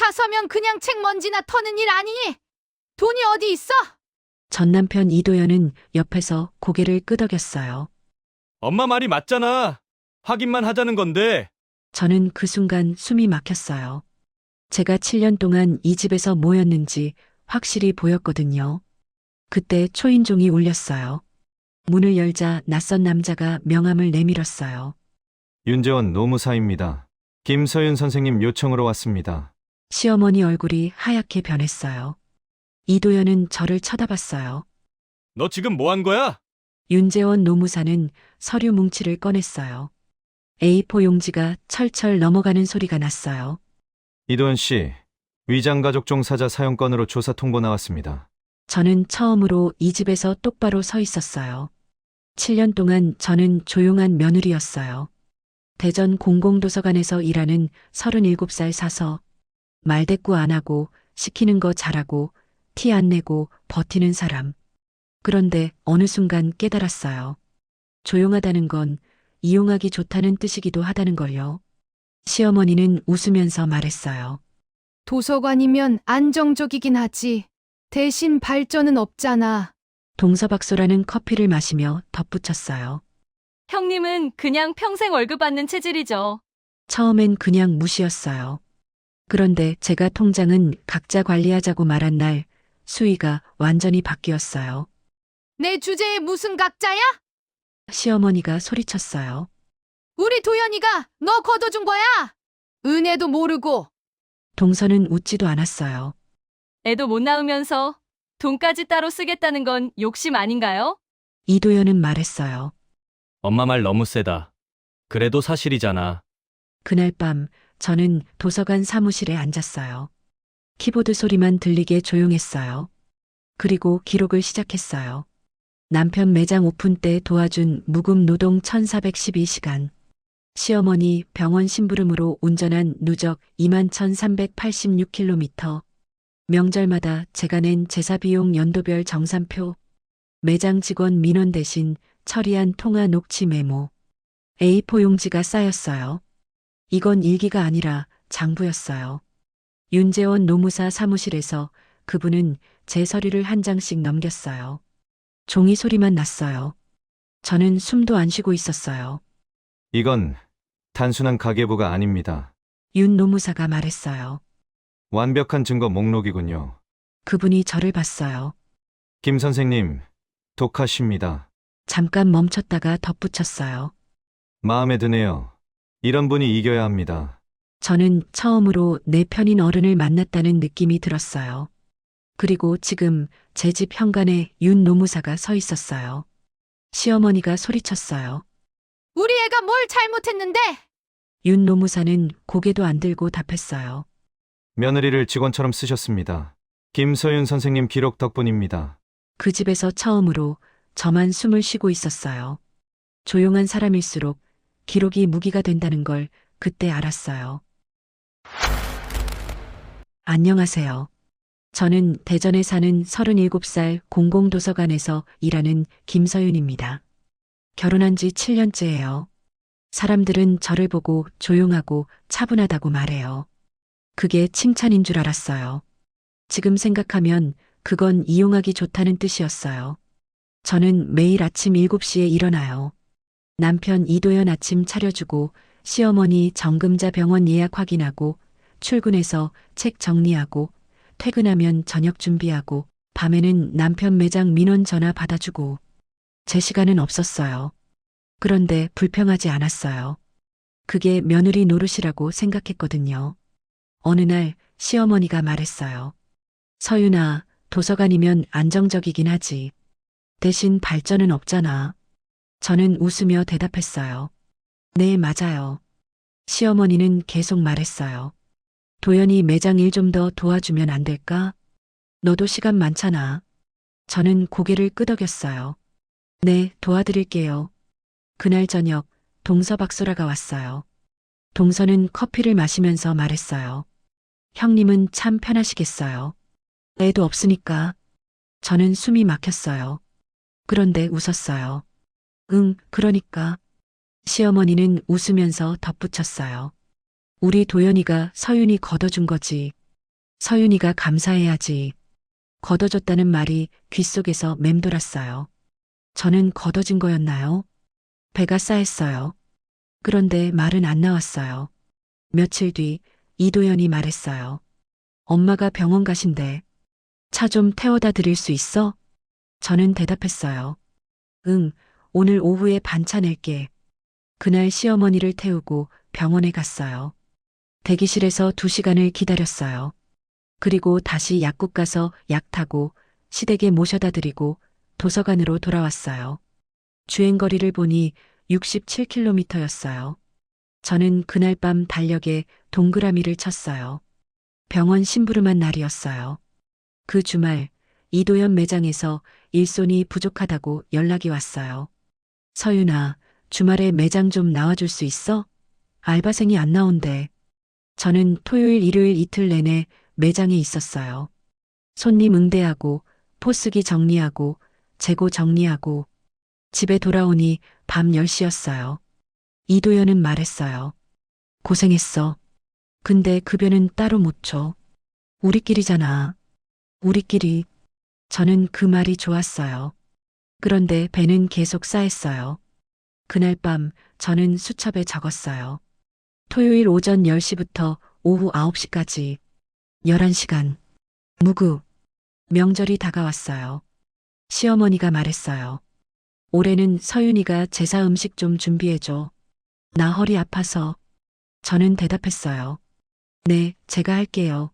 사서면 그냥 책 먼지나 터는 일 아니니? 돈이 어디 있어? 전 남편 이도연은 옆에서 고개를 끄덕였어요. 엄마 말이 맞잖아. 확인만 하자는 건데. 저는 그 순간 숨이 막혔어요. 제가 7년 동안 이 집에서 뭐였는지 확실히 보였거든요. 그때 초인종이 울렸어요. 문을 열자 낯선 남자가 명함을 내밀었어요. 윤재원 노무사입니다. 김서윤 선생님 요청으로 왔습니다. 시어머니 얼굴이 하얗게 변했어요. 이도연은 저를 쳐다봤어요. 너 지금 뭐 한 거야? 윤재원 노무사는 서류 뭉치를 꺼냈어요. A4 용지가 철철 넘어가는 소리가 났어요. 이도현 씨, 위장가족 종사자 사용건으로 조사 통보 나왔습니다. 저는 처음으로 이 집에서 똑바로 서 있었어요. 7년 동안 저는 조용한 며느리였어요. 대전 공공도서관에서 일하는 37살 사서, 말대꾸 안 하고 시키는 거 잘하고 티 안 내고 버티는 사람. 그런데 어느 순간 깨달았어요. 조용하다는 건 이용하기 좋다는 뜻이기도 하다는 걸요. 시어머니는 웃으면서 말했어요. 도서관이면 안정적이긴 하지. 대신 발전은 없잖아. 동서박소라는 커피를 마시며 덧붙였어요. 형님은 그냥 평생 월급 받는 체질이죠. 처음엔 그냥 무시였어요. 그런데 제가 통장은 각자 관리하자고 말한 날 수위가 완전히 바뀌었어요. 내 주제에 무슨 각자야? 시어머니가 소리쳤어요. 우리 도연이가 너 걷어준 거야. 은혜도 모르고. 동서는 웃지도 않았어요. 애도 못 낳으면서 돈까지 따로 쓰겠다는 건 욕심 아닌가요? 이도연은 말했어요. 엄마 말 너무 세다. 그래도 사실이잖아. 그날 밤 저는 도서관 사무실에 앉았어요. 키보드 소리만 들리게 조용했어요. 그리고 기록을 시작했어요. 남편 매장 오픈 때 도와준 무급 노동 1412시간. 시어머니 병원 심부름으로 운전한 누적 21,386km. 명절마다 제가 낸 제사비용 연도별 정산표. 매장 직원 민원 대신 처리한 통화 녹취 메모. A4 용지가 쌓였어요. 이건 일기가 아니라 장부였어요. 윤재원 노무사 사무실에서 그분은 제 서류를 한 장씩 넘겼어요. 종이 소리만 났어요. 저는 숨도 안 쉬고 있었어요. 이건 단순한 가계부가 아닙니다. 윤 노무사가 말했어요. 완벽한 증거 목록이군요. 그분이 저를 봤어요. 김 선생님, 독하십니다. 잠깐 멈췄다가 덧붙였어요. 마음에 드네요. 이런 분이 이겨야 합니다. 저는 처음으로 내 편인 어른을 만났다는 느낌이 들었어요. 그리고 지금 제 집 현관에 윤 노무사가 서 있었어요. 시어머니가 소리쳤어요. 우리 애가 뭘 잘못했는데? 윤 노무사는 고개도 안 들고 답했어요. 며느리를 직원처럼 쓰셨습니다. 김서윤 선생님 기록 덕분입니다. 그 집에서 처음으로 저만 숨을 쉬고 있었어요. 조용한 사람일수록 기록이 무기가 된다는 걸 그때 알았어요. 안녕하세요. 저는 대전에 사는 37살 공공도서관에서 일하는 김서윤입니다. 결혼한 지 7년째예요. 사람들은 저를 보고 조용하고 차분하다고 말해요. 그게 칭찬인 줄 알았어요. 지금 생각하면 그건 이용하기 좋다는 뜻이었어요. 저는 매일 아침 7시에 일어나요. 남편 이도연 아침 차려주고 시어머니 정금자 병원 예약 확인하고 출근해서 책 정리하고 퇴근하면 저녁 준비하고 밤에는 남편 매장 민원 전화 받아주고 제 시간은 없었어요. 그런데 불평하지 않았어요. 그게 며느리 노릇이라고 생각했거든요. 어느 날 시어머니가 말했어요. 서윤아, 도서관이면 안정적이긴 하지. 대신 발전은 없잖아. 저는 웃으며 대답했어요. 네, 맞아요. 시어머니는 계속 말했어요. 도연이 매장 일 좀 더 도와주면 안 될까? 너도 시간 많잖아. 저는 고개를 끄덕였어요. 네, 도와드릴게요. 그날 저녁 동서박소라가 왔어요. 동서는 커피를 마시면서 말했어요. 형님은 참 편하시겠어요. 애도 없으니까. 저는 숨이 막혔어요. 그런데 웃었어요. 응, 그러니까. 시어머니는 웃으면서 덧붙였어요. 우리 도연이가 서윤이 걷어준 거지. 서윤이가 감사해야지. 걷어줬다는 말이 귓속에서 맴돌았어요. 저는 걷어진 거였나요? 배가 싸했어요. 그런데 말은 안 나왔어요. 며칠 뒤 이도연이 말했어요. 엄마가 병원 가신대. 차 좀 태워다 드릴 수 있어? 저는 대답했어요. 응, 오늘 오후에 반차 낼게. 그날 시어머니를 태우고 병원에 갔어요. 대기실에서 2시간을 기다렸어요. 그리고 다시 약국 가서 약 타고 시댁에 모셔다 드리고 도서관으로 돌아왔어요. 주행거리를 보니 67km였어요. 저는 그날 밤 달력에 동그라미를 쳤어요. 병원 심부름한 날이었어요. 그 주말 이도연 매장에서 일손이 부족하다고 연락이 왔어요. 서윤아, 주말에 매장 좀 나와줄 수 있어? 알바생이 안 나온대. 저는 토요일, 일요일 이틀 내내 매장에 있었어요. 손님 응대하고, 포스기 정리하고, 재고 정리하고, 집에 돌아오니 밤 10시였어요. 이도연은 말했어요. 고생했어. 근데 급여는 따로 못 줘. 우리끼리잖아. 우리끼리. 저는 그 말이 좋았어요. 그런데 배는 계속 쌓였어요. 그날 밤 저는 수첩에 적었어요. 토요일 오전 10시부터 오후 9시까지 11시간. 무급. 명절이 다가왔어요. 시어머니가 말했어요. 올해는 서윤이가 제사 음식 좀 준비해줘. 나 허리 아파서. 저는 대답했어요. 네, 제가 할게요.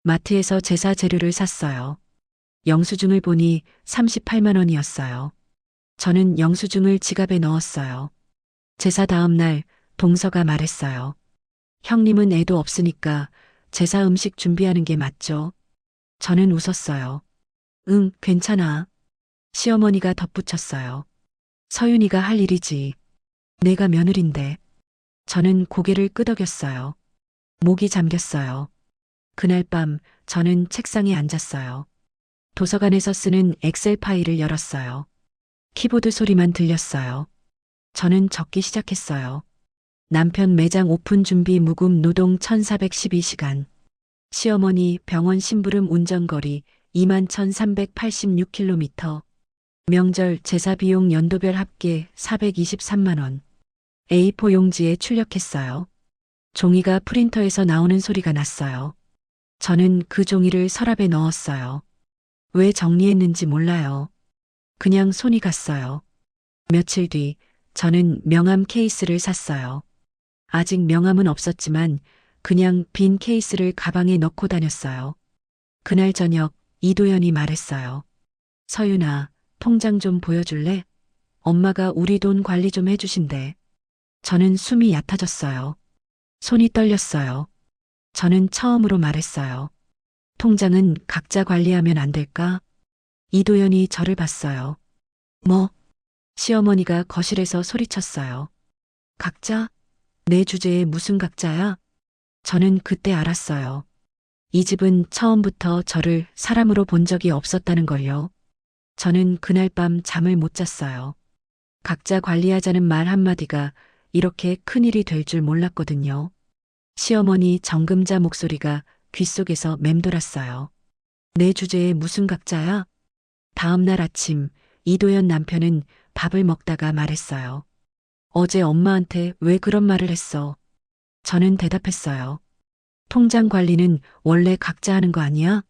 마트에서 제사 재료를 샀어요. 영수증을 보니 38만 원이었어요. 저는 영수증을 지갑에 넣었어요. 제사 다음 날 동서가 말했어요. 형님은 애도 없으니까 제사 음식 준비하는 게 맞죠? 저는 웃었어요. 응, 괜찮아. 시어머니가 덧붙였어요. 서윤이가 할 일이지. 내가 며느린데. 저는 고개를 끄덕였어요. 목이 잠겼어요. 그날 밤 저는 책상에 앉았어요. 도서관에서 쓰는 엑셀 파일을 열었어요. 키보드 소리만 들렸어요. 저는 적기 시작했어요. 남편 매장 오픈 준비 무급 노동 1412시간. 시어머니 병원 심부름 운전거리 21,386km. 명절 제사 비용 연도별 합계 423만 원. A4 용지에 출력했어요. 종이가 프린터에서 나오는 소리가 났어요. 저는 그 종이를 서랍에 넣었어요. 왜 정리했는지 몰라요. 그냥 손이 갔어요. 며칠 뒤 저는 명함 케이스를 샀어요. 아직 명함은 없었지만 그냥 빈 케이스를 가방에 넣고 다녔어요. 그날 저녁 이도연이 말했어요. 서윤아, 통장 좀 보여줄래? 엄마가 우리 돈 관리 좀 해주신대. 저는 숨이 얕아졌어요. 손이 떨렸어요. 저는 처음으로 말했어요. 통장은 각자 관리하면 안 될까? 이도연이 저를 봤어요. 뭐? 시어머니가 거실에서 소리쳤어요. 각자? 내 주제에 무슨 각자야? 저는 그때 알았어요. 이 집은 처음부터 저를 사람으로 본 적이 없었다는 걸요. 저는 그날 밤 잠을 못 잤어요. 각자 관리하자는 말 한마디가 이렇게 큰일이 될 줄 몰랐거든요. 시어머니 정금자 목소리가 귓속에서 맴돌았어요. 내 주제에 무슨 각자야? 다음 날 아침 이도연 남편은 밥을 먹다가 말했어요. 어제 엄마한테 왜 그런 말을 했어? 저는 대답했어요. 통장 관리는 원래 각자 하는 거 아니야?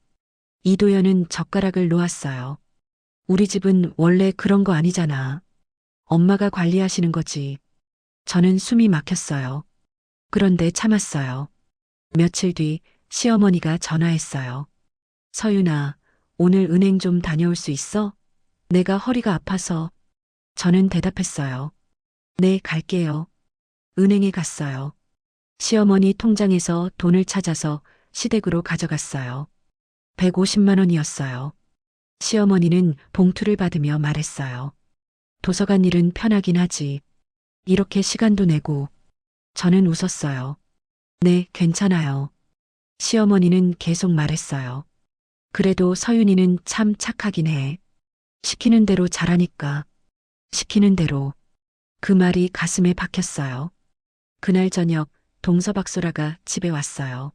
이도연은 젓가락을 놓았어요. 우리 집은 원래 그런 거 아니잖아. 엄마가 관리하시는 거지. 저는 숨이 막혔어요. 그런데 참았어요. 며칠 뒤 시어머니가 전화했어요. 서윤아, 오늘 은행 좀 다녀올 수 있어? 내가 허리가 아파서. 저는 대답했어요. 네, 갈게요. 은행에 갔어요. 시어머니 통장에서 돈을 찾아서 시댁으로 가져갔어요. 150만 원이었어요. 시어머니는 봉투를 받으며 말했어요. 도서관 일은 편하긴 하지. 이렇게 시간도 내고. 저는 웃었어요. 네, 괜찮아요. 시어머니는 계속 말했어요. 그래도 서윤이는 참 착하긴 해. 시키는 대로 잘하니까. 시키는 대로. 그 말이 가슴에 박혔어요. 그날 저녁 동서박소라가 집에 왔어요.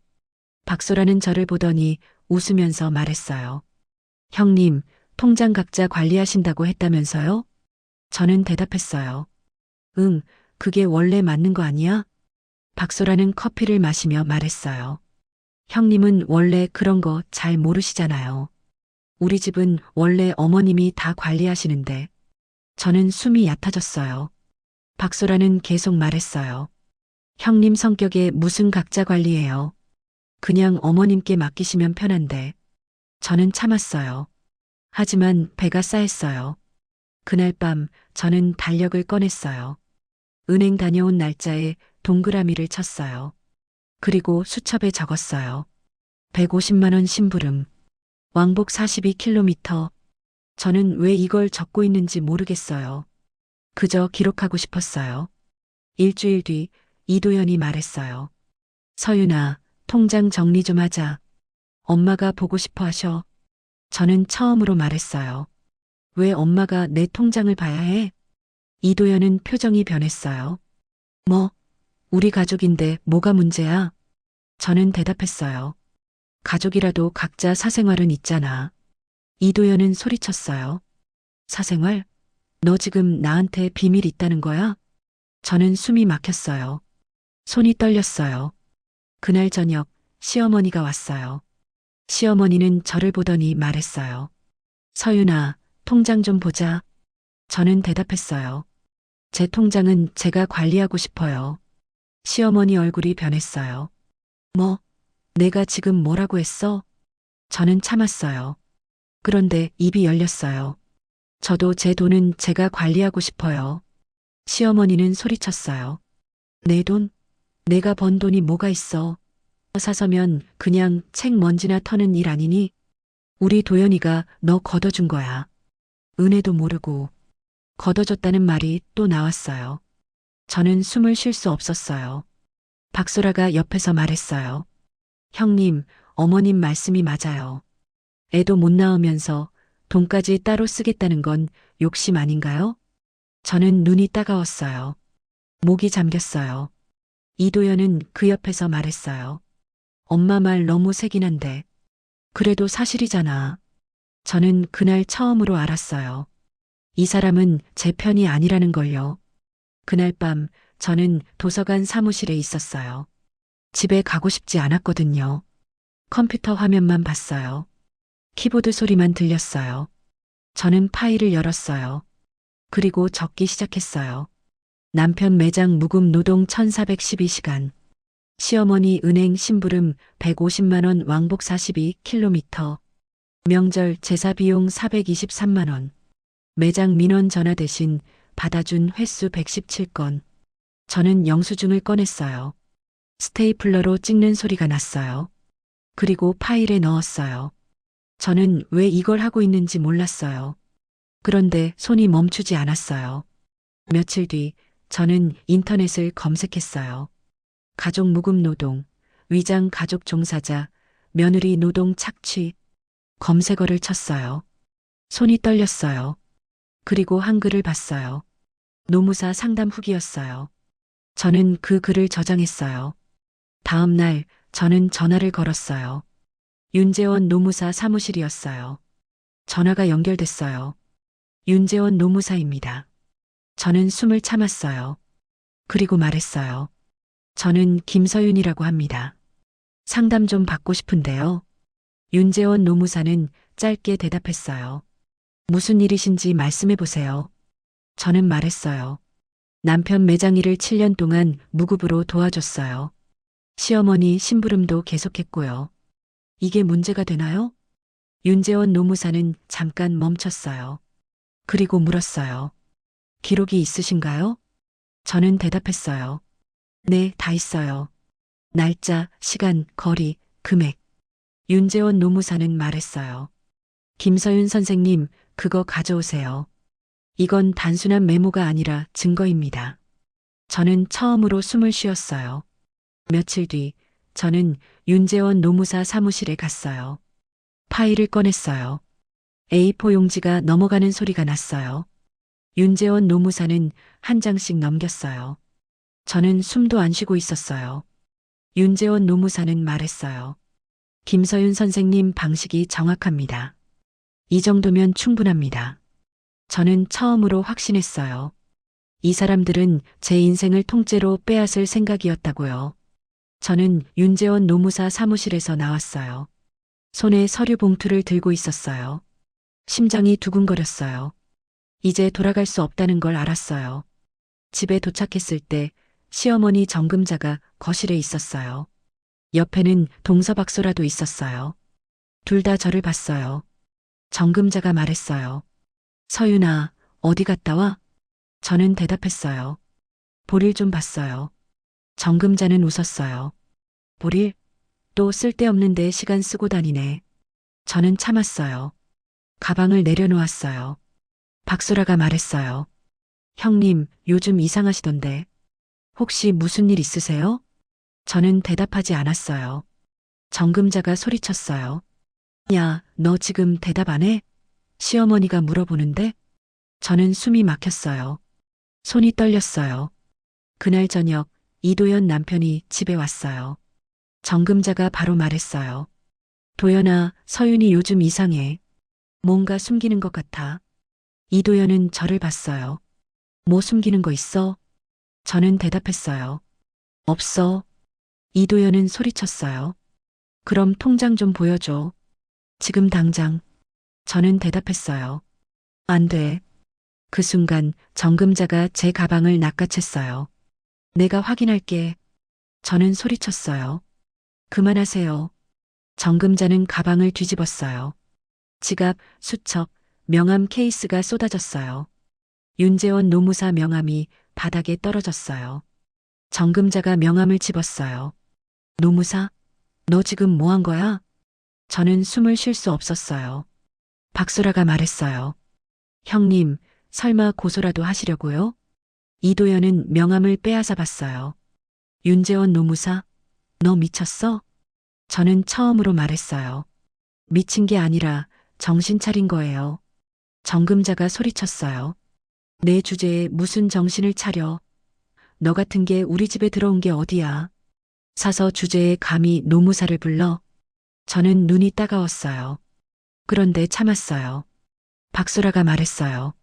박소라는 저를 보더니 웃으면서 말했어요. 형님, 통장 각자 관리하신다고 했다면서요? 저는 대답했어요. 응, 그게 원래 맞는 거 아니야? 박소라는 커피를 마시며 말했어요. 형님은 원래 그런 거 잘 모르시잖아요. 우리 집은 원래 어머님이 다 관리하시는데. 저는 숨이 얕아졌어요. 박소라는 계속 말했어요. 형님 성격에 무슨 각자 관리예요. 그냥 어머님께 맡기시면 편한데. 저는 참았어요. 하지만 배가 쌓였어요. 그날 밤 저는 달력을 꺼냈어요. 은행 다녀온 날짜에 동그라미를 쳤어요. 그리고 수첩에 적었어요. 150만 원 심부름. 왕복 42km. 저는 왜 이걸 적고 있는지 모르겠어요. 그저 기록하고 싶었어요. 일주일 뒤 이도연이 말했어요. 서윤아, 통장 정리 좀 하자. 엄마가 보고 싶어 하셔. 저는 처음으로 말했어요. 왜 엄마가 내 통장을 봐야 해? 이도연은 표정이 변했어요. 뭐, 우리 가족인데 뭐가 문제야? 저는 대답했어요. 가족이라도 각자 사생활은 있잖아. 이도연은 소리쳤어요. 사생활? 너 지금 나한테 비밀 있다는 거야? 저는 숨이 막혔어요. 손이 떨렸어요. 그날 저녁 시어머니가 왔어요. 시어머니는 저를 보더니 말했어요. 서윤아, 통장 좀 보자. 저는 대답했어요. 제 통장은 제가 관리하고 싶어요. 시어머니 얼굴이 변했어요. 뭐, 내가 지금 뭐라고 했어? 저는 참았어요. 그런데 입이 열렸어요. 저도 제 돈은 제가 관리하고 싶어요. 시어머니는 소리쳤어요. 내 돈? 내가 번 돈이 뭐가 있어? 사서면 그냥 책 먼지나 터는 일 아니니? 우리 도연이가 너 걷어준 거야. 은혜도 모르고. 걷어줬다는 말이 또 나왔어요. 저는 숨을 쉴 수 없었어요. 박소라가 옆에서 말했어요. 형님, 어머님 말씀이 맞아요. 애도 못 낳으면서 돈까지 따로 쓰겠다는 건 욕심 아닌가요? 저는 눈이 따가웠어요. 목이 잠겼어요. 이도연은 그 옆에서 말했어요. 엄마 말 너무 세긴 한데. 그래도 사실이잖아. 저는 그날 처음으로 알았어요. 이 사람은 제 편이 아니라는 걸요. 그날 밤 저는 도서관 사무실에 있었어요. 집에 가고 싶지 않았거든요. 컴퓨터 화면만 봤어요. 키보드 소리만 들렸어요. 저는 파일을 열었어요. 그리고 적기 시작했어요. 남편 매장 무급 노동 1412시간. 시어머니 은행 심부름 150만 원 왕복 42km. 명절 제사 비용 423만 원. 매장 민원 전화 대신 받아준 횟수 117건. 저는 영수증을 꺼냈어요. 스테이플러로 찍는 소리가 났어요. 그리고 파일에 넣었어요. 저는 왜 이걸 하고 있는지 몰랐어요. 그런데 손이 멈추지 않았어요. 며칠 뒤 저는 인터넷을 검색했어요. 가족 무급 노동, 위장 가족 종사자, 며느리 노동 착취. 검색어를 쳤어요. 손이 떨렸어요. 그리고 한글을 봤어요. 노무사 상담 후기였어요. 저는 그 글을 저장했어요. 다음 날 저는 전화를 걸었어요. 윤재원 노무사 사무실이었어요. 전화가 연결됐어요. 윤재원 노무사입니다. 저는 숨을 참았어요. 그리고 말했어요. 저는 김서윤이라고 합니다. 상담 좀 받고 싶은데요. 윤재원 노무사는 짧게 대답했어요. 무슨 일이신지 말씀해 보세요. 저는 말했어요. 남편 매장 일을 7년 동안 무급으로 도와줬어요. 시어머니 심부름도 계속했고요. 이게 문제가 되나요? 윤재원 노무사는 잠깐 멈췄어요. 그리고 물었어요. 기록이 있으신가요? 저는 대답했어요. 네, 다 있어요. 날짜, 시간, 거리, 금액. 윤재원 노무사는 말했어요. 김서윤 선생님, 그거 가져오세요. 이건 단순한 메모가 아니라 증거입니다. 저는 처음으로 숨을 쉬었어요. 며칠 뒤 저는 윤재원 노무사 사무실에 갔어요. 파일을 꺼냈어요. A4 용지가 넘어가는 소리가 났어요. 윤재원 노무사는 한 장씩 넘겼어요. 저는 숨도 안 쉬고 있었어요. 윤재원 노무사는 말했어요. 김서윤 선생님 방식이 정확합니다. 이 정도면 충분합니다. 저는 처음으로 확신했어요. 이 사람들은 제 인생을 통째로 빼앗을 생각이었다고요. 저는 윤재원 노무사 사무실에서 나왔어요. 손에 서류 봉투를 들고 있었어요. 심장이 두근거렸어요. 이제 돌아갈 수 없다는 걸 알았어요. 집에 도착했을 때 시어머니 정금자가 거실에 있었어요. 옆에는 동서박소라도 있었어요. 둘 다 저를 봤어요. 정금자가 말했어요. 서윤아, 어디 갔다 와? 저는 대답했어요. 볼일 좀 봤어요. 정금자는 웃었어요. 볼일? 또 쓸데없는데 시간 쓰고 다니네. 저는 참았어요. 가방을 내려놓았어요. 박소라가 말했어요. 형님, 요즘 이상하시던데. 혹시 무슨 일 있으세요? 저는 대답하지 않았어요. 정금자가 소리쳤어요. 야, 너 지금 대답 안 해? 시어머니가 물어보는데? 저는 숨이 막혔어요. 손이 떨렸어요. 그날 저녁 이도연 남편이 집에 왔어요. 정금자가 바로 말했어요. 도연아, 서윤이 요즘 이상해. 뭔가 숨기는 것 같아. 이도연은 저를 봤어요. 뭐 숨기는 거 있어? 저는 대답했어요. 없어. 이도연은 소리쳤어요. 그럼 통장 좀 보여줘. 지금 당장. 저는 대답했어요. 안 돼. 그 순간 정금자가 제 가방을 낚아챘어요. 내가 확인할게. 저는 소리쳤어요. 그만하세요. 정금자는 가방을 뒤집었어요. 지갑, 수첩, 명함 케이스가 쏟아졌어요. 윤재원 노무사 명함이 바닥에 떨어졌어요. 정금자가 명함을 집었어요. 노무사? 너 지금 뭐 한 거야? 저는 숨을 쉴 수 없었어요. 박소라가 말했어요. 형님, 설마 고소라도 하시려고요? 이도연은 명함을 빼앗아 봤어요. 윤재원 노무사, 너 미쳤어? 저는 처음으로 말했어요. 미친 게 아니라 정신 차린 거예요. 정금자가 소리쳤어요. 내 주제에 무슨 정신을 차려. 너 같은 게 우리 집에 들어온 게 어디야. 사서 주제에 감히 노무사를 불러. 저는 눈이 따가웠어요. 그런데 참았어요. 박소라가 말했어요.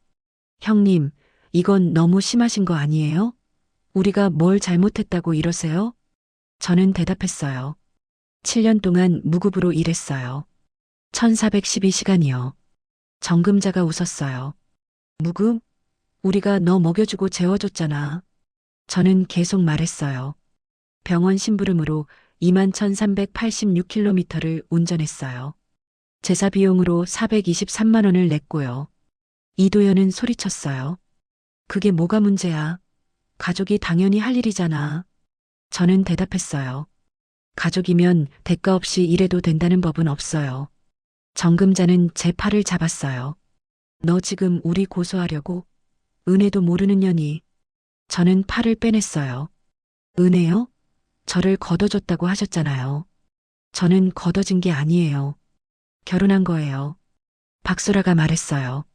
형님, 이건 너무 심하신 거 아니에요? 우리가 뭘 잘못했다고 이러세요? 저는 대답했어요. 7년 동안 무급으로 일했어요. 1412시간이요. 정금자가 웃었어요. 무급? 우리가 너 먹여주고 재워줬잖아. 저는 계속 말했어요. 병원 심부름으로 21,386km를 운전했어요. 제사 비용으로 423만 원을 냈고요. 이도연은 소리쳤어요. 그게 뭐가 문제야? 가족이 당연히 할 일이잖아. 저는 대답했어요. 가족이면 대가 없이 일해도 된다는 법은 없어요. 정금자는 제 팔을 잡았어요. 너 지금 우리 고소하려고? 은혜도 모르는 년이. 저는 팔을 빼냈어요. 은혜요? 저를 걷어줬다고 하셨잖아요. 저는 걷어진 게 아니에요. 결혼한 거예요. 박소라가 말했어요.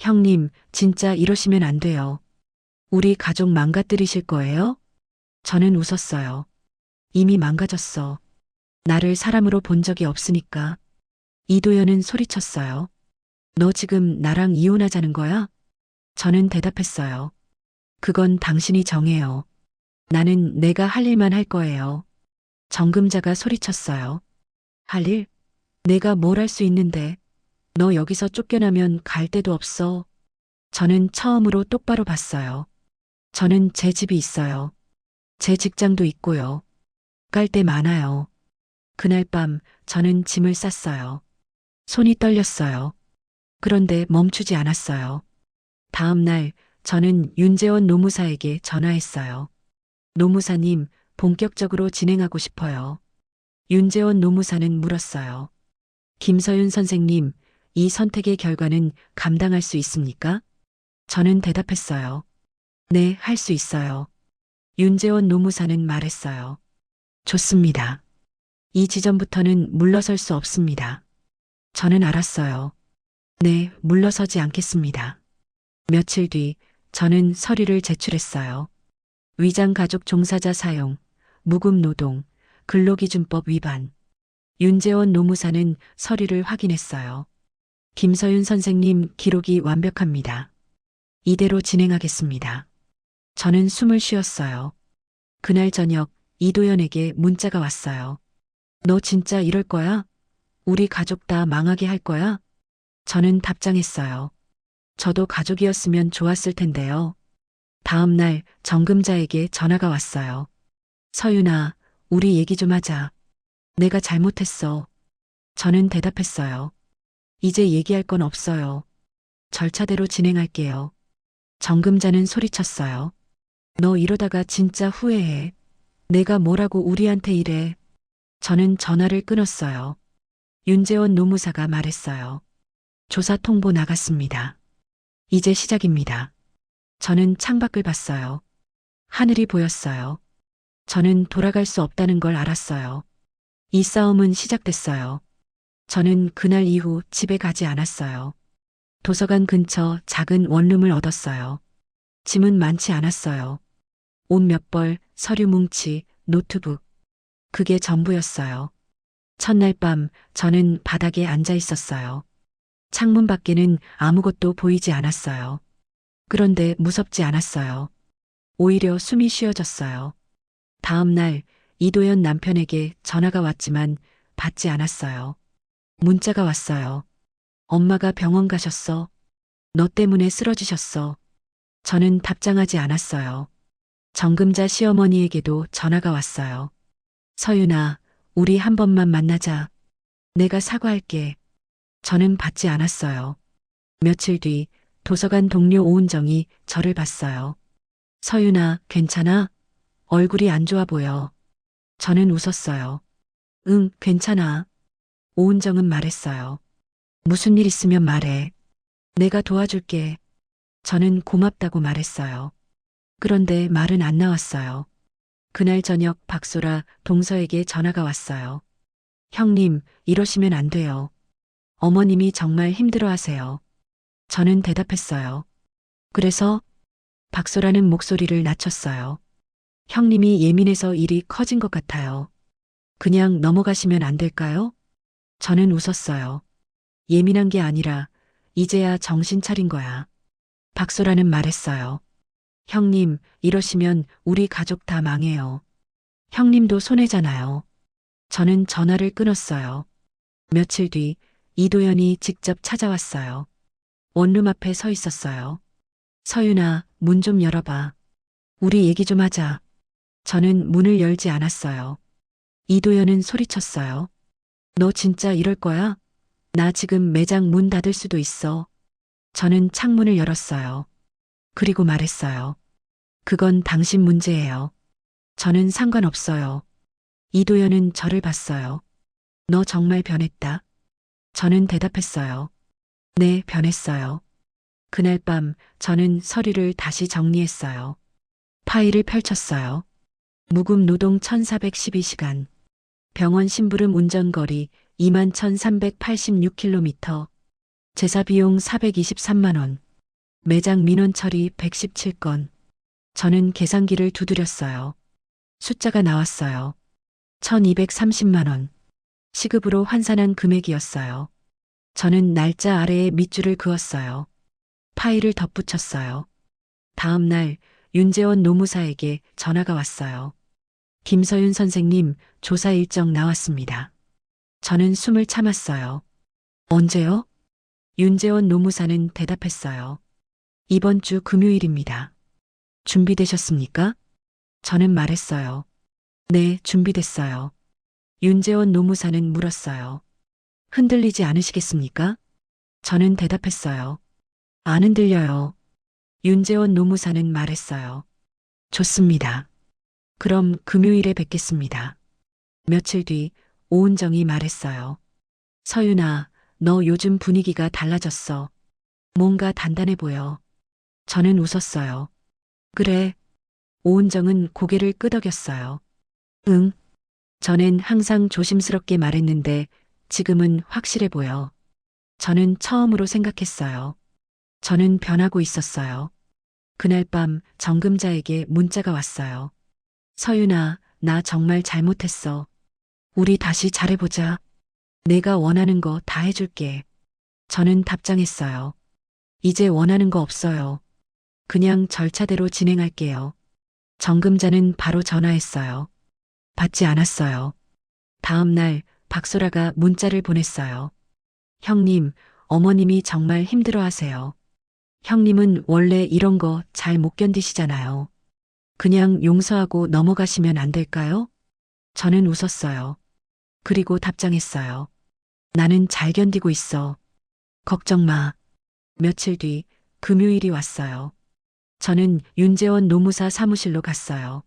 형님, 진짜 이러시면 안 돼요. 우리 가족 망가뜨리실 거예요? 저는 웃었어요. 이미 망가졌어. 나를 사람으로 본 적이 없으니까. 이도연은 소리쳤어요. 너 지금 나랑 이혼하자는 거야? 저는 대답했어요. 그건 당신이 정해요. 나는 내가 할 일만 할 거예요. 정금자가 소리쳤어요. 할 일? 내가 뭘 할 수 있는데. 너 여기서 쫓겨나면 갈 데도 없어. 저는 처음으로 똑바로 봤어요. 저는 제 집이 있어요. 제 직장도 있고요. 갈 데 많아요. 그날 밤 저는 짐을 쌌어요. 손이 떨렸어요. 그런데 멈추지 않았어요. 다음 날 저는 윤재원 노무사에게 전화했어요. 노무사님, 본격적으로 진행하고 싶어요. 윤재원 노무사는 물었어요. 김서윤 선생님, 이 선택의 결과는 감당할 수 있습니까? 저는 대답했어요. 네, 할 수 있어요. 윤재원 노무사는 말했어요. 좋습니다. 이 지점부터는 물러설 수 없습니다. 저는 알았어요. 네, 물러서지 않겠습니다. 며칠 뒤 저는 서류를 제출했어요. 위장 가족 종사자 사용, 무급 노동, 근로기준법 위반. 윤재원 노무사는 서류를 확인했어요. 김서윤 선생님 기록이 완벽합니다. 이대로 진행하겠습니다. 저는 숨을 쉬었어요. 그날 저녁 이도연에게 문자가 왔어요. 너 진짜 이럴 거야? 우리 가족 다 망하게 할 거야? 저는 답장했어요. 저도 가족이었으면 좋았을 텐데요. 다음 날 정금자에게 전화가 왔어요. 서윤아, 우리 얘기 좀 하자. 내가 잘못했어. 저는 대답했어요. 이제 얘기할 건 없어요. 절차대로 진행할게요. 정금자는 소리쳤어요. 너 이러다가 진짜 후회해. 내가 뭐라고 우리한테 이래. 저는 전화를 끊었어요. 윤재원 노무사가 말했어요. 조사 통보 나갔습니다. 이제 시작입니다. 저는 창밖을 봤어요. 하늘이 보였어요. 저는 돌아갈 수 없다는 걸 알았어요. 이 싸움은 시작됐어요. 저는 그날 이후 집에 가지 않았어요. 도서관 근처 작은 원룸을 얻었어요. 짐은 많지 않았어요. 옷 몇 벌, 서류 뭉치, 노트북. 그게 전부였어요. 첫날 밤 저는 바닥에 앉아 있었어요. 창문 밖에는 아무것도 보이지 않았어요. 그런데 무섭지 않았어요. 오히려 숨이 쉬어졌어요. 다음 날 이도연 남편에게 전화가 왔지만 받지 않았어요. 문자가 왔어요. 엄마가 병원 가셨어. 너 때문에 쓰러지셨어. 저는 답장하지 않았어요. 정금자 시어머니에게도 전화가 왔어요. 서윤아, 우리 한 번만 만나자. 내가 사과할게. 저는 받지 않았어요. 며칠 뒤 도서관 동료 오은정이 저를 봤어요. 서윤아, 괜찮아? 얼굴이 안 좋아 보여. 저는 웃었어요. 응, 괜찮아. 오은정은 말했어요. 무슨 일 있으면 말해. 내가 도와줄게. 저는 고맙다고 말했어요. 그런데 말은 안 나왔어요. 그날 저녁 박소라 동서에게 전화가 왔어요. 형님, 이러시면 안 돼요. 어머님이 정말 힘들어하세요. 저는 대답했어요. 그래서 박소라는 목소리를 낮췄어요. 형님이 예민해서 일이 커진 것 같아요. 그냥 넘어가시면 안 될까요? 저는 웃었어요. 예민한 게 아니라 이제야 정신 차린 거야. 박소라는 말했어요. 형님, 이러시면 우리 가족 다 망해요. 형님도 손해잖아요. 저는 전화를 끊었어요. 며칠 뒤 이도연이 직접 찾아왔어요. 원룸 앞에 서 있었어요. 서윤아, 문 좀 열어봐. 우리 얘기 좀 하자. 저는 문을 열지 않았어요. 이도연은 소리쳤어요. 너 진짜 이럴 거야? 나 지금 매장 문 닫을 수도 있어. 저는 창문을 열었어요. 그리고 말했어요. 그건 당신 문제예요. 저는 상관없어요. 이도연은 저를 봤어요. 너 정말 변했다. 저는 대답했어요. 네, 변했어요. 그날 밤 저는 서류를 다시 정리했어요. 파일을 펼쳤어요. 무급 노동 1412시간. 병원 심부름 운전거리 21,386km. 제사비용 423만 원. 매장 민원 처리 117건. 저는 계산기를 두드렸어요. 숫자가 나왔어요. 1,230만 원. 시급으로 환산한 금액이었어요. 저는 날짜 아래에 밑줄을 그었어요. 파일을 덧붙였어요. 다음 날 윤재원 노무사에게 전화가 왔어요. 김서윤 선생님, 조사 일정 나왔습니다. 저는 숨을 참았어요. 언제요? 윤재원 노무사는 대답했어요. 이번 주 금요일입니다. 준비되셨습니까? 저는 말했어요. 네, 준비됐어요. 윤재원 노무사는 물었어요. 흔들리지 않으시겠습니까? 저는 대답했어요. 안 흔들려요. 윤재원 노무사는 말했어요. 좋습니다. 그럼 금요일에 뵙겠습니다. 며칠 뒤 오은정이 말했어요. 서윤아, 너 요즘 분위기가 달라졌어. 뭔가 단단해 보여. 저는 웃었어요. 그래. 오은정은 고개를 끄덕였어요. 응. 전엔 항상 조심스럽게 말했는데 지금은 확실해 보여. 저는 처음으로 생각했어요. 저는 변하고 있었어요. 그날 밤 정금자에게 문자가 왔어요. 서윤아, 나 정말 잘못했어. 우리 다시 잘해보자. 내가 원하는 거 다 해줄게. 저는 답장했어요. 이제 원하는 거 없어요. 그냥 절차대로 진행할게요. 정금자는 바로 전화했어요. 받지 않았어요. 다음 날 박소라가 문자를 보냈어요. 형님, 어머님이 정말 힘들어 하세요. 형님은 원래 이런 거 잘 못 견디시잖아요. 그냥 용서하고 넘어가시면 안 될까요? 저는 웃었어요. 그리고 답장했어요. 나는 잘 견디고 있어. 걱정 마. 며칠 뒤 금요일이 왔어요. 저는 윤재원 노무사 사무실로 갔어요.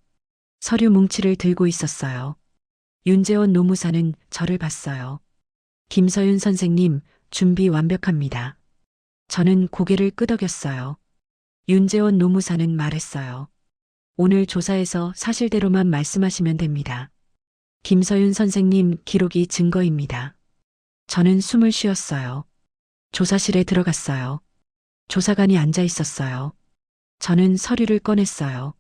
서류 뭉치를 들고 있었어요. 윤재원 노무사는 저를 봤어요. 김서윤 선생님, 준비 완벽합니다. 저는 고개를 끄덕였어요. 윤재원 노무사는 말했어요. 오늘 조사에서 사실대로만 말씀하시면 됩니다. 김서윤 선생님 기록이 증거입니다. 저는 숨을 쉬었어요. 조사실에 들어갔어요. 조사관이 앉아 있었어요. 저는 서류를 꺼냈어요.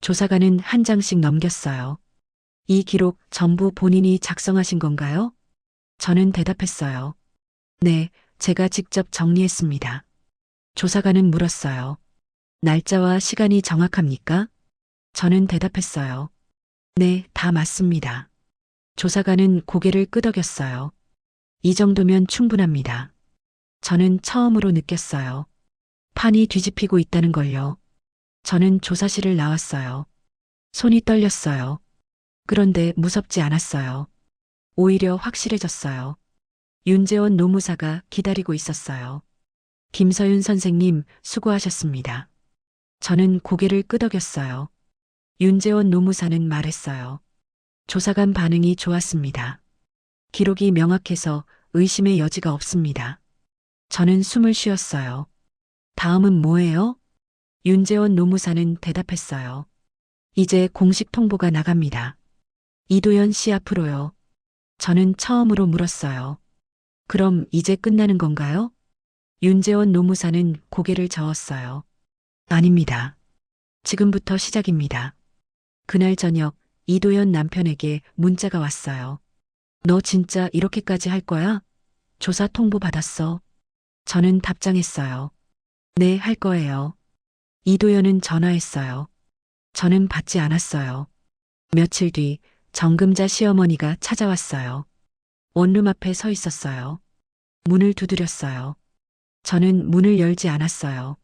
조사관은 한 장씩 넘겼어요. 이 기록 전부 본인이 작성하신 건가요? 저는 대답했어요. 네, 제가 직접 정리했습니다. 조사관은 물었어요. 날짜와 시간이 정확합니까? 저는 대답했어요. 네, 다 맞습니다. 조사관은 고개를 끄덕였어요. 이 정도면 충분합니다. 저는 처음으로 느꼈어요. 판이 뒤집히고 있다는 걸요. 저는 조사실을 나왔어요. 손이 떨렸어요. 그런데 무섭지 않았어요. 오히려 확실해졌어요. 윤재원 노무사가 기다리고 있었어요. 김서윤 선생님, 수고하셨습니다. 저는 고개를 끄덕였어요. 윤재원 노무사는 말했어요. 조사관 반응이 좋았습니다. 기록이 명확해서 의심의 여지가 없습니다. 저는 숨을 쉬었어요. 다음은 뭐예요? 윤재원 노무사는 대답했어요. 이제 공식 통보가 나갑니다. 이도연 씨 앞으로요. 저는 처음으로 물었어요. 그럼 이제 끝나는 건가요? 윤재원 노무사는 고개를 저었어요. 아닙니다. 지금부터 시작입니다. 그날 저녁 이도연 남편에게 문자가 왔어요. 너 진짜 이렇게까지 할 거야? 조사 통보 받았어. 저는 답장했어요. 네, 할 거예요. 이도연은 전화했어요. 저는 받지 않았어요. 며칠 뒤 정금자 시어머니가 찾아왔어요. 원룸 앞에 서 있었어요. 문을 두드렸어요. 저는 문을 열지 않았어요.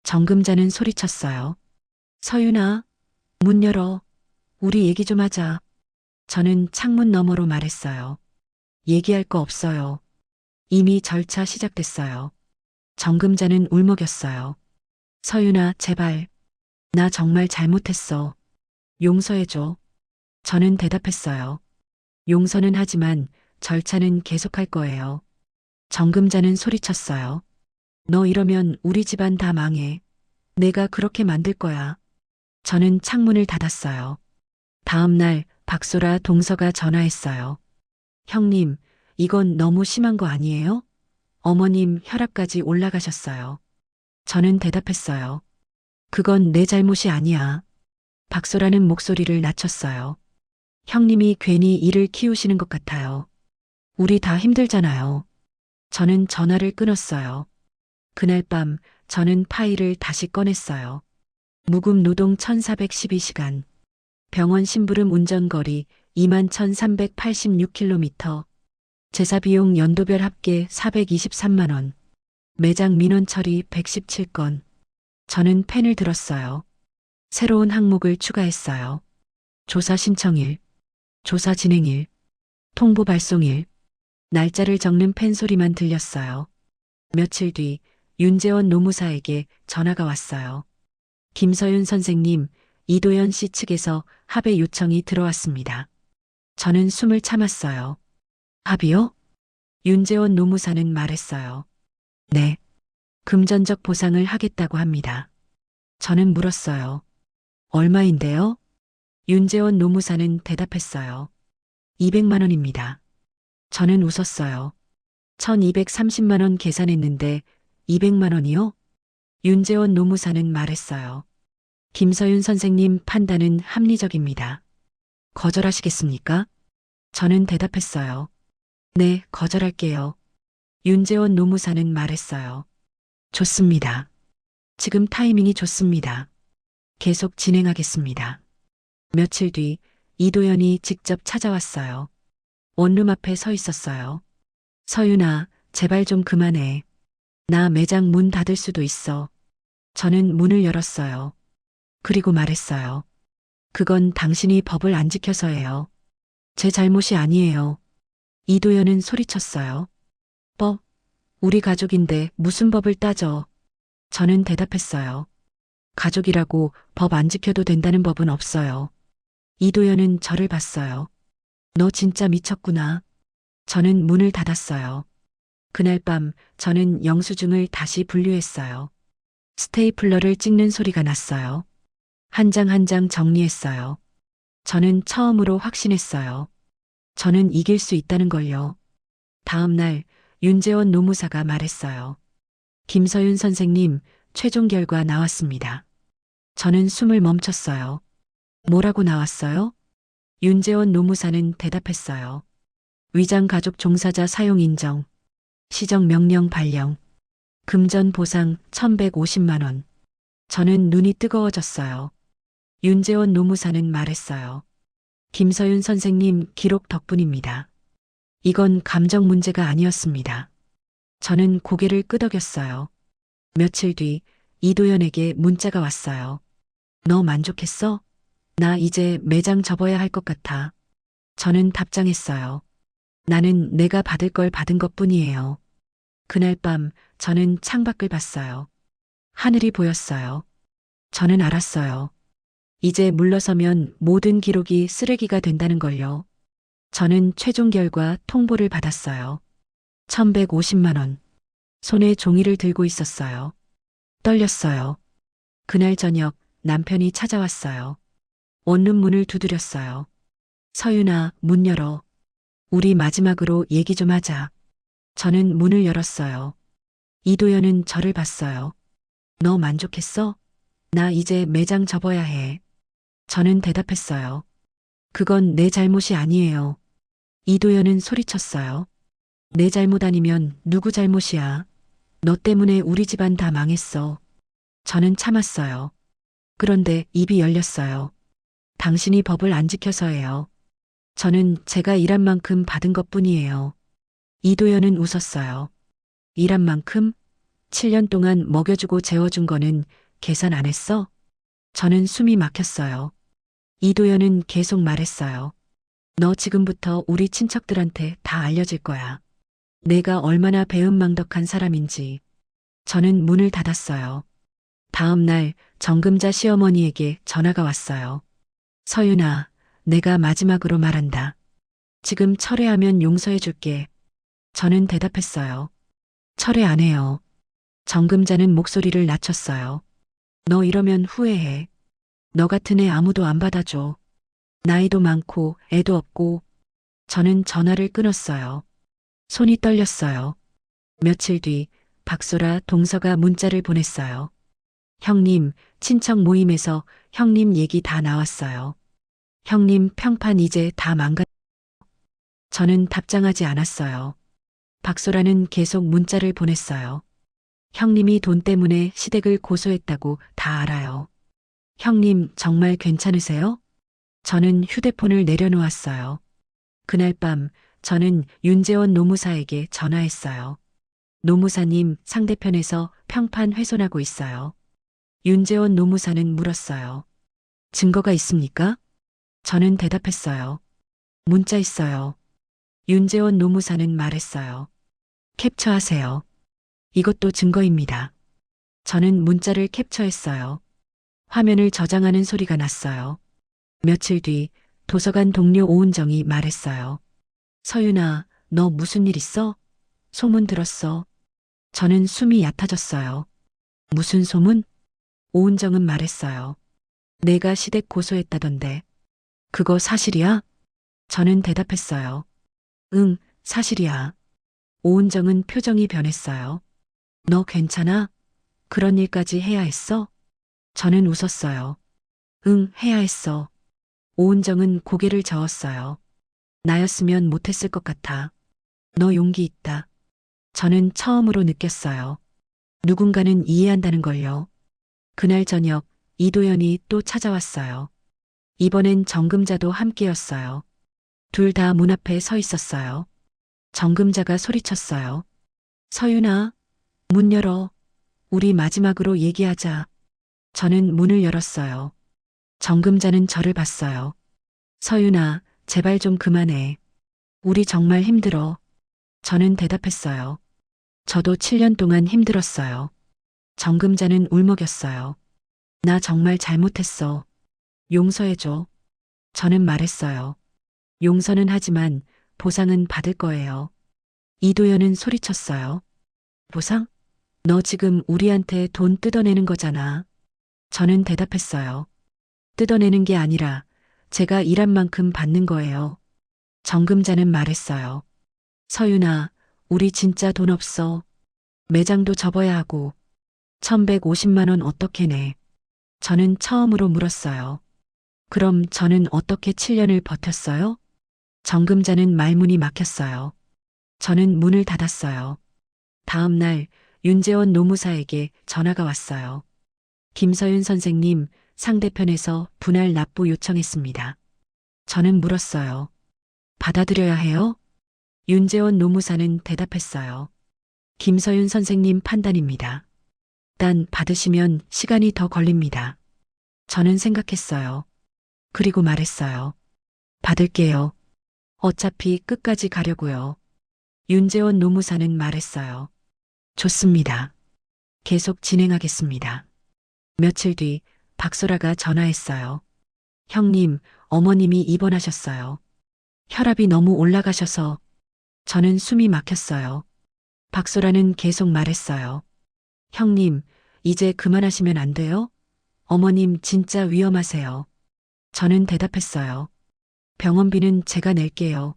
정금자는 소리쳤어요. 서윤아, 문 열어. 우리 얘기 좀 하자. 저는 창문 너머로 말했어요. 얘기할 거 없어요. 이미 절차 시작됐어요. 정금자는 울먹였어요. 서윤아, 제발. 나 정말 잘못했어. 용서해줘. 저는 대답했어요. 용서는 하지만 절차는 계속할 거예요. 정금자는 소리쳤어요. 너 이러면 우리 집안 다 망해. 내가 그렇게 만들 거야. 저는 창문을 닫았어요. 다음 날 박소라 동서가 전화했어요. 형님, 이건 너무 심한 거 아니에요? 어머님 혈압까지 올라가셨어요. 저는 대답했어요. 그건 내 잘못이 아니야. 박소라는 목소리를 낮췄어요. 형님이 괜히 일을 키우시는 것 같아요. 우리 다 힘들잖아요. 저는 전화를 끊었어요. 그날 밤 저는 파일을 다시 꺼냈어요. 무급 노동 1412시간. 병원 심부름 운전거리 21,386km. 제사비용 연도별 합계 423만 원. 매장 민원 처리 117건. 저는 펜을 들었어요. 새로운 항목을 추가했어요. 조사 신청일, 조사 진행일, 통보 발송일. 날짜를 적는 펜 소리만 들렸어요. 며칠 뒤 윤재원 노무사에게 전화가 왔어요. 김서윤 선생님, 이도연 씨 측에서 합의 요청이 들어왔습니다. 저는 숨을 참았어요. 합의요? 윤재원 노무사는 말했어요. 네. 금전적 보상을 하겠다고 합니다. 저는 물었어요. 얼마인데요? 윤재원 노무사는 대답했어요. 200만 원입니다. 저는 웃었어요. 1230만 원 계산했는데 200만 원이요? 윤재원 노무사는 말했어요. 김서윤 선생님 판단은 합리적입니다. 거절하시겠습니까? 저는 대답했어요. 네, 거절할게요. 윤재원 노무사는 말했어요. 좋습니다. 지금 타이밍이 좋습니다. 계속 진행하겠습니다. 며칠 뒤 이도연이 직접 찾아왔어요. 원룸 앞에 서 있었어요. 서윤아, 제발 좀 그만해. 나 매장 문 닫을 수도 있어. 저는 문을 열었어요. 그리고 말했어요. 그건 당신이 법을 안 지켜서예요. 제 잘못이 아니에요. 이도연은 소리쳤어요. 법? 우리 가족인데 무슨 법을 따져? 저는 대답했어요. 가족이라고 법 안 지켜도 된다는 법은 없어요. 이도연은 저를 봤어요. 너 진짜 미쳤구나. 저는 문을 닫았어요. 그날 밤 저는 영수증을 다시 분류했어요. 스테이플러를 찍는 소리가 났어요. 한 장 한 장 정리했어요. 저는 처음으로 확신했어요. 저는 이길 수 있다는 걸요. 다음 날 윤재원 노무사가 말했어요. 김서윤 선생님, 최종 결과 나왔습니다. 저는 숨을 멈췄어요. 뭐라고 나왔어요? 윤재원 노무사는 대답했어요. 위장 가족 종사자 사용 인정, 시정 명령 발령, 금전 보상 1,150만 원. 저는 눈이 뜨거워졌어요. 윤재원 노무사는 말했어요. 김서윤 선생님 기록 덕분입니다. 이건 감정 문제가 아니었습니다. 저는 고개를 끄덕였어요. 며칠 뒤 이도연에게 문자가 왔어요. 너 만족했어? 나 이제 매장 접어야 할 것 같아. 저는 답장했어요. 나는 내가 받을 걸 받은 것뿐이에요. 그날 밤 저는 창밖을 봤어요. 하늘이 보였어요. 저는 알았어요. 이제 물러서면 모든 기록이 쓰레기가 된다는 걸요. 저는 최종 결과 통보를 받았어요. 1,150만 원. 손에 종이를 들고 있었어요. 떨렸어요. 그날 저녁 남편이 찾아왔어요. 원룸 문을 두드렸어요. 서윤아, 문 열어. 우리 마지막으로 얘기 좀 하자. 저는 문을 열었어요. 이도연은 저를 봤어요. 너 만족했어? 나 이제 매장 접어야 해. 저는 대답했어요. 그건 내 잘못이 아니에요. 이도연은 소리쳤어요. 내 잘못 아니면 누구 잘못이야? 너 때문에 우리 집안 다 망했어. 저는 참았어요. 그런데 입이 열렸어요. 당신이 법을 안 지켜서예요. 저는 제가 일한 만큼 받은 것뿐이에요. 이도연은 웃었어요. 일한 만큼? 7년 동안 먹여주고 재워준 거는 계산 안 했어? 저는 숨이 막혔어요. 이도연은 계속 말했어요. 너 지금부터 우리 친척들한테 다 알려질 거야. 내가 얼마나 배은망덕한 사람인지. 저는 문을 닫았어요. 다음 날 정금자 시어머니에게 전화가 왔어요. 서윤아, 내가 마지막으로 말한다. 지금 철회하면 용서해 줄게. 저는 대답했어요. 철회 안 해요. 정금자는 목소리를 낮췄어요. 너 이러면 후회해. 너 같은 애 아무도 안 받아줘. 나이도 많고 애도 없고. 저는 전화를 끊었어요. 손이 떨렸어요. 며칠 뒤 박소라 동서가 문자를 보냈어요. 형님, 친척 모임에서 형님 얘기 다 나왔어요. 형님 평판 이제 다 망가. 저는 답장하지 않았어요. 박소라는 계속 문자를 보냈어요. 형님이 돈 때문에 시댁을 고소했다고 다 알아요. 형님 정말 괜찮으세요? 저는 휴대폰을 내려놓았어요. 그날 밤 저는 윤재원 노무사에게 전화했어요. 노무사님, 상대편에서 평판 훼손하고 있어요. 윤재원 노무사는 물었어요. 증거가 있습니까? 저는 대답했어요. 문자 있어요. 윤재원 노무사는 말했어요. 캡처하세요. 이것도 증거입니다. 저는 문자를 캡처했어요. 화면을 저장하는 소리가 났어요. 며칠 뒤 도서관 동료 오은정이 말했어요. 서윤아, 너 무슨 일 있어? 소문 들었어. 저는 숨이 얕아졌어요. 무슨 소문? 오은정은 말했어요. 내가 시댁 고소했다던데. 그거 사실이야? 저는 대답했어요. 응, 사실이야. 오은정은 표정이 변했어요. 너 괜찮아? 그런 일까지 해야 했어? 저는 웃었어요. 응, 해야 했어. 오은정은 고개를 저었어요. 나였으면 못했을 것 같아. 너 용기 있다. 저는 처음으로 느꼈어요. 누군가는 이해한다는 걸요. 그날 저녁 이도연이 또 찾아왔어요. 이번엔 정금자도 함께였어요. 둘 다 문 앞에 서 있었어요. 정금자가 소리쳤어요. 서윤아, 문 열어. 우리 마지막으로 얘기하자. 저는 문을 열었어요. 정금자는 저를 봤어요. 서윤아, 제발 좀 그만해. 우리 정말 힘들어. 저는 대답했어요. 저도 7년 동안 힘들었어요. 정금자는 울먹였어요. 나 정말 잘못했어. 용서해줘. 저는 말했어요. 용서는 하지만 보상은 받을 거예요. 이도연은 소리쳤어요. 보상? 너 지금 우리한테 돈 뜯어내는 거잖아. 저는 대답했어요. 뜯어내는 게 아니라 제가 일한 만큼 받는 거예요. 정금자는 말했어요. 서윤아, 우리 진짜 돈 없어. 매장도 접어야 하고 1150만 원 어떻게 내? 저는 처음으로 물었어요. 그럼 저는 어떻게 7년을 버텼어요? 정금자는 말문이 막혔어요. 저는 문을 닫았어요. 다음 날 윤재원 노무사에게 전화가 왔어요. 김서윤 선생님, 상대편에서 분할 납부 요청했습니다. 저는 물었어요. 받아들여야 해요? 윤재원 노무사는 대답했어요. 김서윤 선생님 판단입니다. 단 받으시면 시간이 더 걸립니다. 저는 생각했어요. 그리고 말했어요. 받을게요. 어차피 끝까지 가려고요. 윤재원 노무사는 말했어요. 좋습니다. 계속 진행하겠습니다. 며칠 뒤 박소라가 전화했어요. 형님, 어머님이 입원하셨어요. 혈압이 너무 올라가셔서 저는 숨이 막혔어요. 박소라는 계속 말했어요. 형님, 이제 그만하시면 안 돼요? 어머님 진짜 위험하세요. 저는 대답했어요. 병원비는 제가 낼게요.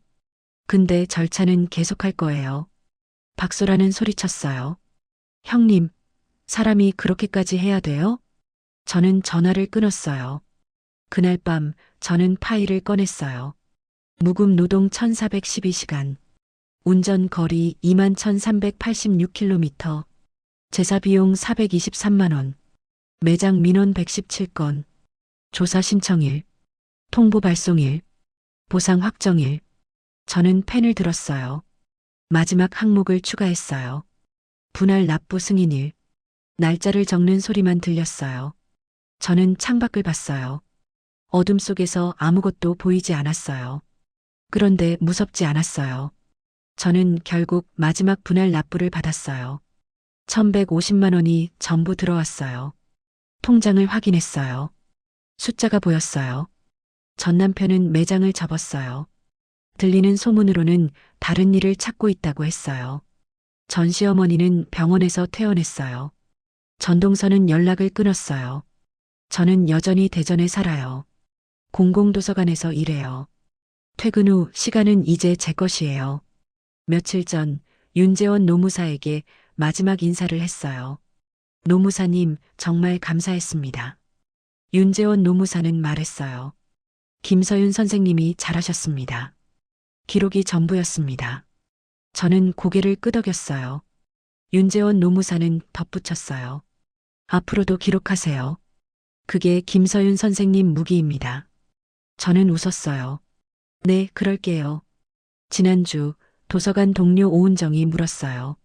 근데 절차는 계속할 거예요. 박소라는 소리쳤어요. 형님, 사람이 그렇게까지 해야 돼요? 저는 전화를 끊었어요. 그날 밤 저는 파일을 꺼냈어요. 무급 노동 1412시간, 운전 거리 21,386km, 제사 비용 423만 원, 매장 민원 117건, 조사 신청일, 통보 발송일, 보상 확정일. 저는 펜을 들었어요. 마지막 항목을 추가했어요. 분할 납부 승인일. 날짜를 적는 소리만 들렸어요. 저는 창밖을 봤어요. 어둠 속에서 아무것도 보이지 않았어요. 그런데 무섭지 않았어요. 저는 결국 마지막 분할 납부를 받았어요. 1150만 원이 전부 들어왔어요. 통장을 확인했어요. 숫자가 보였어요. 전 남편은 매장을 접었어요. 들리는 소문으로는 다른 일을 찾고 있다고 했어요. 전 시어머니는 병원에서 퇴원했어요. 전동서는 연락을 끊었어요. 저는 여전히 대전에 살아요. 공공도서관에서 일해요. 퇴근 후 시간은 이제 제 것이에요. 며칠 전 윤재원 노무사에게 마지막 인사를 했어요. 노무사님, 정말 감사했습니다. 윤재원 노무사는 말했어요. 김서윤 선생님이 잘하셨습니다. 기록이 전부였습니다. 저는 고개를 끄덕였어요. 윤재원 노무사는 덧붙였어요. 앞으로도 기록하세요. 그게 김서윤 선생님 무기입니다. 저는 웃었어요. 네, 그럴게요. 지난주 도서관 동료 오은정이 물었어요.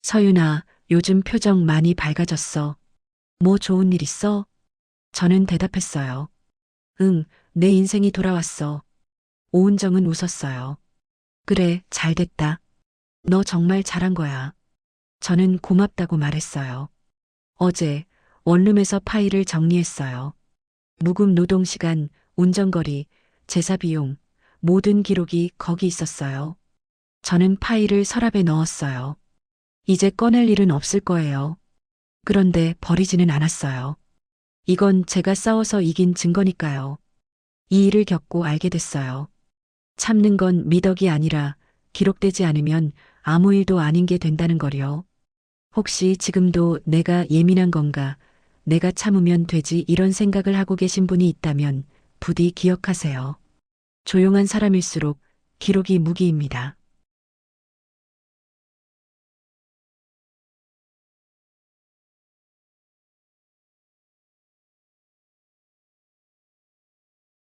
서윤아, 요즘 표정 많이 밝아졌어. 뭐 좋은 일 있어? 저는 대답했어요. 응, 내 인생이 돌아왔어. 오은정은 웃었어요. 그래, 잘 됐다. 너 정말 잘한 거야. 저는 고맙다고 말했어요. 어제 원룸에서 파일을 정리했어요. 무급 노동시간, 운전거리, 제사비용, 모든 기록이 거기 있었어요. 저는 파일을 서랍에 넣었어요. 이제 꺼낼 일은 없을 거예요. 그런데 버리지는 않았어요. 이건 제가 싸워서 이긴 증거니까요. 이 일을 겪고 알게 됐어요. 참는 건 미덕이 아니라 기록되지 않으면 아무 일도 아닌 게 된다는 거요. 혹시 지금도 내가 예민한 건가, 내가 참으면 되지 이런 생각을 하고 계신 분이 있다면 부디 기억하세요. 조용한 사람일수록 기록이 무기입니다.